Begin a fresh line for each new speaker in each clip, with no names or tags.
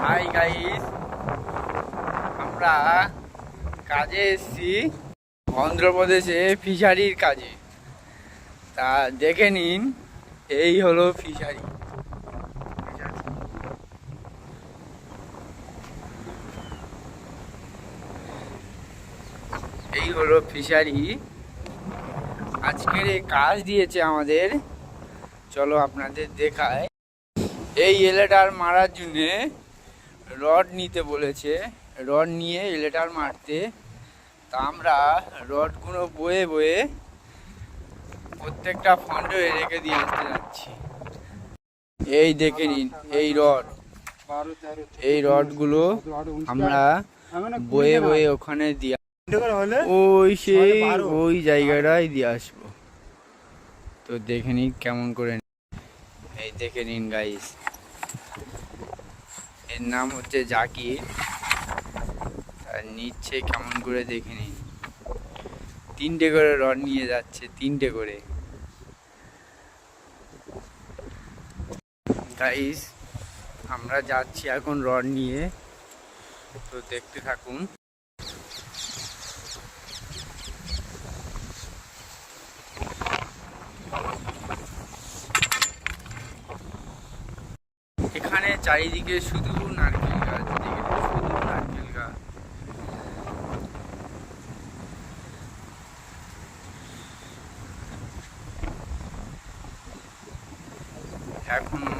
Hi guys, আমরা কাজে এসেছি অন্ধ্রপ্রদেশে ফিশারির কাজে। তা দেখে নিন, এই হলো ফিশারি। এই হলো ফিশারি। আজকের এই কাজ দিয়েছে আমাদের, চলো আপনাদের দেখায়। এই এলেটার মারার জন্যে রড নিতে বলেছে, রড নিয়ে এলেটার মারতে। তা আমরা রডগুলো বয়ে বয়ে প্রত্যেকটা ফন্ডে রেখে দিয়ে আসতে যাচ্ছি। এই দেখে নিন, এই রডগুলো আমরা বয়ে বয়ে ওখানে দিয়ে ওই জায়গাটাই দিয়ে আসবো। তো দেখে নিন কেমন করে। এই দেখে নিন গাইস, এর নাম হচ্ছে জাকির। আর নিচ্ছে কেমন করে দেখে নিন, 3টে করে রড নিয়ে যাচ্ছে, 3টে করে। গাইস আমরা যাচ্ছি এখন রড নিয়ে, তো দেখতে থাকুন। এখানে চারিদিকে শুধু নারকেল গাছ, শুধু নারকেল গাছ। এখনো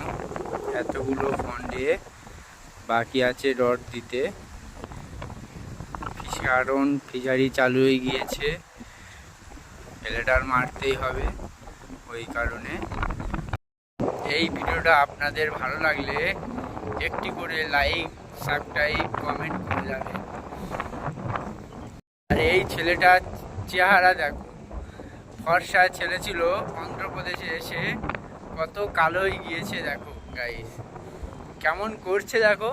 এতগুলো ফন্ডে বাকি আছে রড দিতে, কারণ ফিশারি চালু হয়ে গিয়েছে, এলেটার মারতেই হবে। ওই কারণে এই ভিডিওটা আপনাদের ভালো লাগলে একটি করে লাইক, সাবস্ক্রাইব, কমেন্ট করে যাবেন। আর এই ছেলেটার চেহারা দেখো, ফর্সা ছেলে ছিল, অন্ধ্রপ্রদেশে এসে কত কালো হয়ে গিয়েছে। দেখো গাইস কেমন করছে, দেখো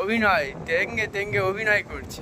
অভিনয়, তেঙ্গে তেঙ্গে অভিনয় করছে।